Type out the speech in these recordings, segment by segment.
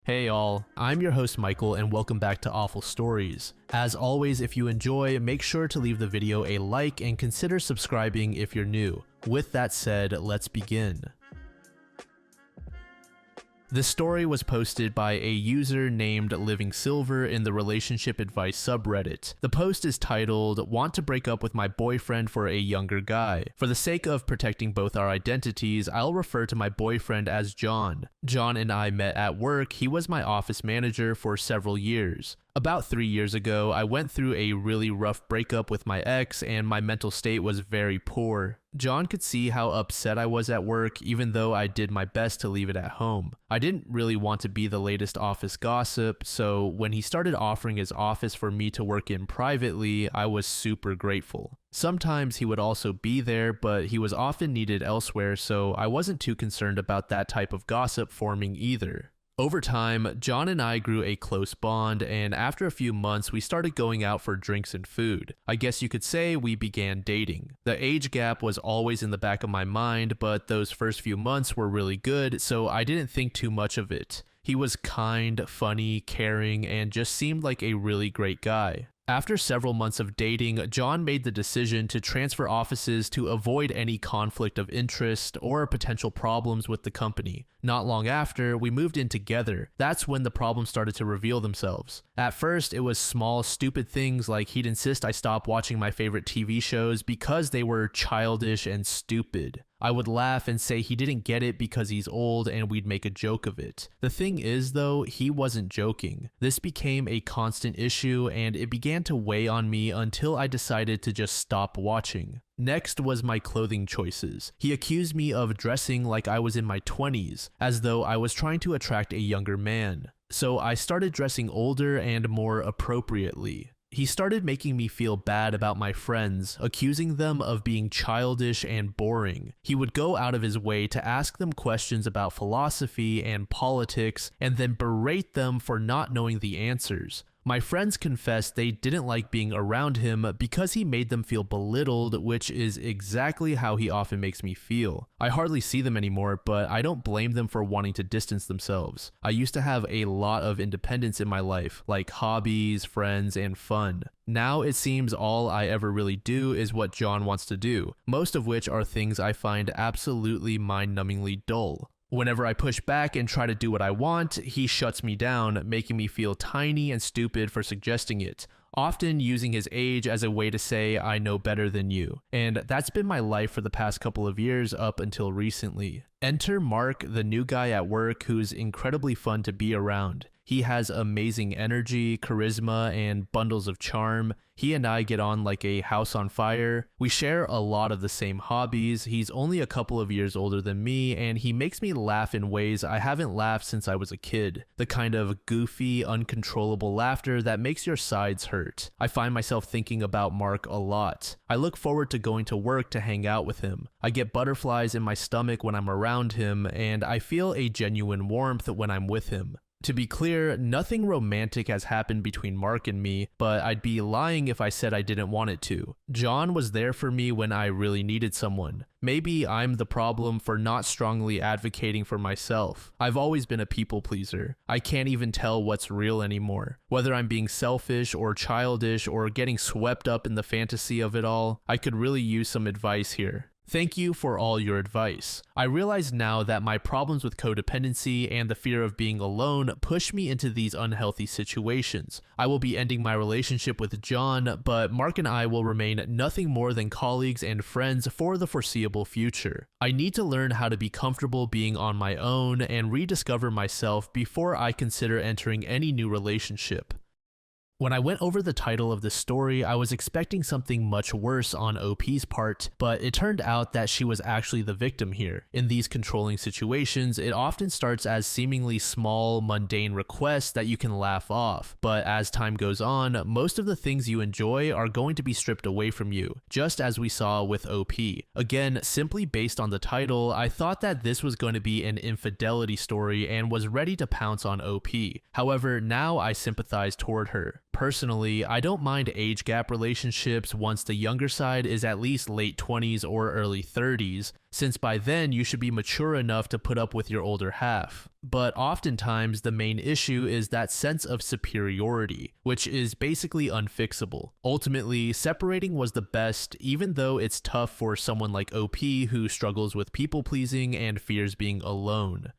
Hey all, I'm your host Michael and welcome back to Awful Stories. As always, if you enjoy, make sure to leave the video a like and consider subscribing if you're new. With that said, let's begin. This story was posted by a user named Living Silver in the relationship advice subreddit. The post is titled, "Want to break up with my boyfriend for a younger guy." For the sake of protecting both our identities, I'll refer to my boyfriend as John. John and I met at work. He was my office manager for several years. About 3 years ago, I went through a really rough breakup with my ex and my mental state was very poor. John could see how upset I was at work even though I did my best to leave it at home. I didn't really want to be the latest office gossip, so when he started offering his office for me to work in privately, I was super grateful. Sometimes he would also be there, but he was often needed elsewhere, so I wasn't too concerned about that type of gossip forming either. Over time, John and I grew a close bond, and after a few months, we started going out for drinks and food. I guess you could say we began dating. The age gap was always in the back of my mind, but those first few months were really good, so I didn't think too much of it. He was kind, funny, caring, and just seemed like a really great guy. After several months of dating, John made the decision to transfer offices to avoid any conflict of interest or potential problems with the company. Not long after, we moved in together. That's when the problems started to reveal themselves. At first, it was small, stupid things like he'd insist I stop watching my favorite TV shows because they were childish and stupid. I would laugh and say he didn't get it because he's old and we'd make a joke of it. The thing is though, he wasn't joking. This became a constant issue and it began to weigh on me until I decided to just stop watching. Next was my clothing choices. He accused me of dressing like I was in my 20s, as though I was trying to attract a younger man. So I started dressing older and more appropriately. He started making me feel bad about my friends, accusing them of being childish and boring. He would go out of his way to ask them questions about philosophy and politics, and then berate them for not knowing the answers. My friends confessed they didn't like being around him because he made them feel belittled, which is exactly how he often makes me feel. I hardly see them anymore, but I don't blame them for wanting to distance themselves. I used to have a lot of independence in my life, like hobbies, friends, and fun. Now it seems all I ever really do is what John wants to do, most of which are things I find absolutely mind-numbingly dull. Whenever I push back and try to do what I want, he shuts me down, making me feel tiny and stupid for suggesting it, often using his age as a way to say, "I know better than you." And that's been my life for the past couple of years up until recently. Enter Mark, the new guy at work who's incredibly fun to be around. He has amazing energy, charisma, and bundles of charm. He and I get on like a house on fire. We share a lot of the same hobbies. He's only a couple of years older than me, and he makes me laugh in ways I haven't laughed since I was a kid. The kind of goofy, uncontrollable laughter that makes your sides hurt. I find myself thinking about Mark a lot. I look forward to going to work to hang out with him. I get butterflies in my stomach when I'm around him, and I feel a genuine warmth when I'm with him. To be clear, nothing romantic has happened between Mark and me, but I'd be lying if I said I didn't want it to. John was there for me when I really needed someone. Maybe I'm the problem for not strongly advocating for myself. I've always been a people pleaser. I can't even tell what's real anymore. Whether I'm being selfish or childish or getting swept up in the fantasy of it all, I could really use some advice here. Thank you for all your advice. I realize now that my problems with codependency and the fear of being alone push me into these unhealthy situations. I will be ending my relationship with John, but Mark and I will remain nothing more than colleagues and friends for the foreseeable future. I need to learn how to be comfortable being on my own and rediscover myself before I consider entering any new relationship. When I went over the title of this story, I was expecting something much worse on OP's part, but it turned out that she was actually the victim here. In these controlling situations, it often starts as seemingly small, mundane requests that you can laugh off, but as time goes on, most of the things you enjoy are going to be stripped away from you, just as we saw with OP. Again, simply based on the title, I thought that this was going to be an infidelity story and was ready to pounce on OP. However, now I sympathize toward her. Personally, I don't mind age gap relationships once the younger side is at least late 20s or early 30s, since by then you should be mature enough to put up with your older half. But oftentimes the main issue is that sense of superiority, which is basically unfixable. Ultimately, separating was the best, even though it's tough for someone like OP who struggles with people pleasing and fears being alone.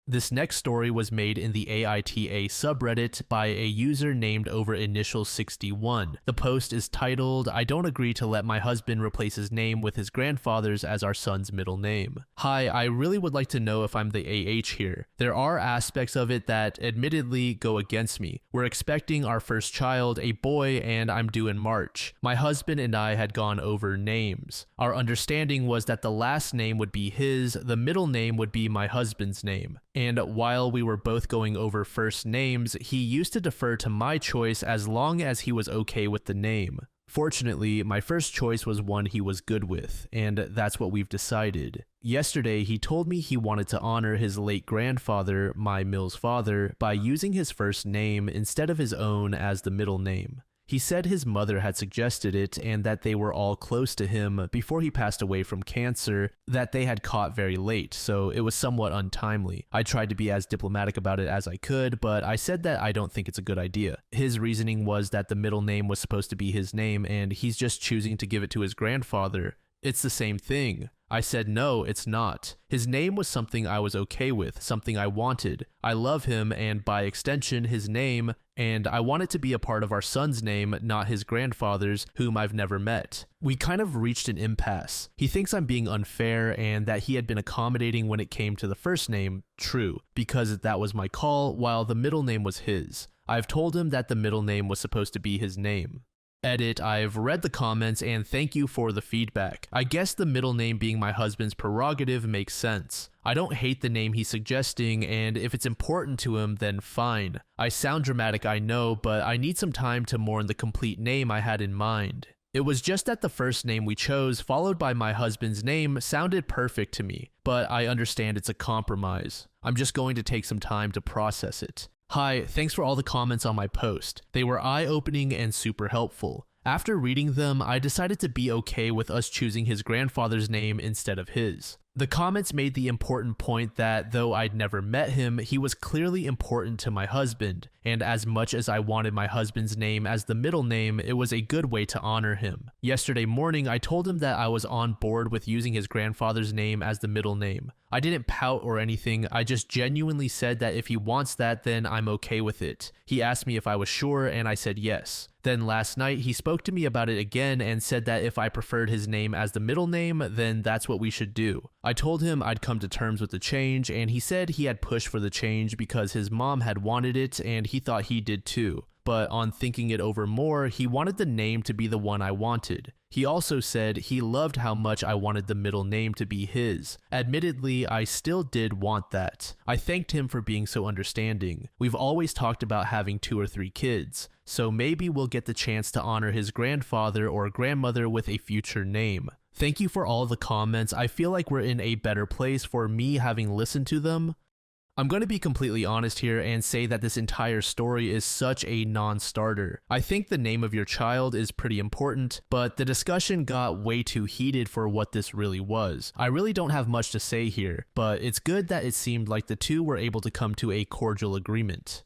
This next story was made in the AITA subreddit by a user named overinitial61. The post is titled, "I don't agree to let my husband replace his name with his grandfather's as our son's middle name. Hi, I really would like to know if I'm the AH here. There are aspects of it that admittedly go against me. We're expecting our first child, a boy, and I'm due in March. My husband and I had gone over names. Our understanding was that the last name would be his, the middle name would be my husband's name. And while we were both going over first names, he used to defer to my choice as long as he was okay with the name. Fortunately, my first choice was one he was good with, and that's what we've decided. Yesterday, he told me he wanted to honor his late grandfather, my Mill's father, by using his first name instead of his own as the middle name. He said his mother had suggested it and that they were all close to him before he passed away from cancer that they had caught very late, so it was somewhat untimely. I tried to be as diplomatic about it as I could, but I said that I don't think it's a good idea. His reasoning was that the middle name was supposed to be his name and he's just choosing to give it to his grandfather. It's the same thing. I said no, it's not. His name was something I was okay with, something I wanted. I love him and by extension his name, and I want it to be a part of our son's name, not his grandfather's, whom I've never met. We kind of reached an impasse. He thinks I'm being unfair and that he had been accommodating when it came to the first name, true, because that was my call while the middle name was his. I've told him that the middle name was supposed to be his name. Edit, I've read the comments and thank you for the feedback. I guess the middle name being my husband's prerogative makes sense. I don't hate the name he's suggesting, and if it's important to him, then fine. I sound dramatic, I know, but I need some time to mourn the complete name I had in mind. It was just that the first name we chose, followed by my husband's name, sounded perfect to me, but I understand it's a compromise. I'm just going to take some time to process it. Hi, thanks for all the comments on my post. They were eye-opening and super helpful. After reading them, I decided to be okay with us choosing his grandfather's name instead of his. The comments made the important point that though I'd never met him, he was clearly important to my husband, and as much as I wanted my husband's name as the middle name, it was a good way to honor him. Yesterday morning, I told him that I was on board with using his grandfather's name as the middle name. I didn't pout or anything, I just genuinely said that if he wants that, then I'm okay with it. He asked me if I was sure, and I said yes. Then last night, he spoke to me about it again and said that if I preferred his name as the middle name, then that's what we should do. I told him I'd come to terms with the change, and he said he had pushed for the change because his mom had wanted it and he thought he did too. But on thinking it over more, he wanted the name to be the one I wanted. He also said he loved how much I wanted the middle name to be his. Admittedly, I still did want that. I thanked him for being so understanding. We've always talked about having 2 or 3 kids, so maybe we'll get the chance to honor his grandfather or grandmother with a future name. Thank you for all the comments. I feel like we're in a better place for me having listened to them. I'm going to be completely honest here and say that this entire story is such a non-starter. I think the name of your child is pretty important, but the discussion got way too heated for what this really was. I really don't have much to say here, but it's good that it seemed like the two were able to come to a cordial agreement.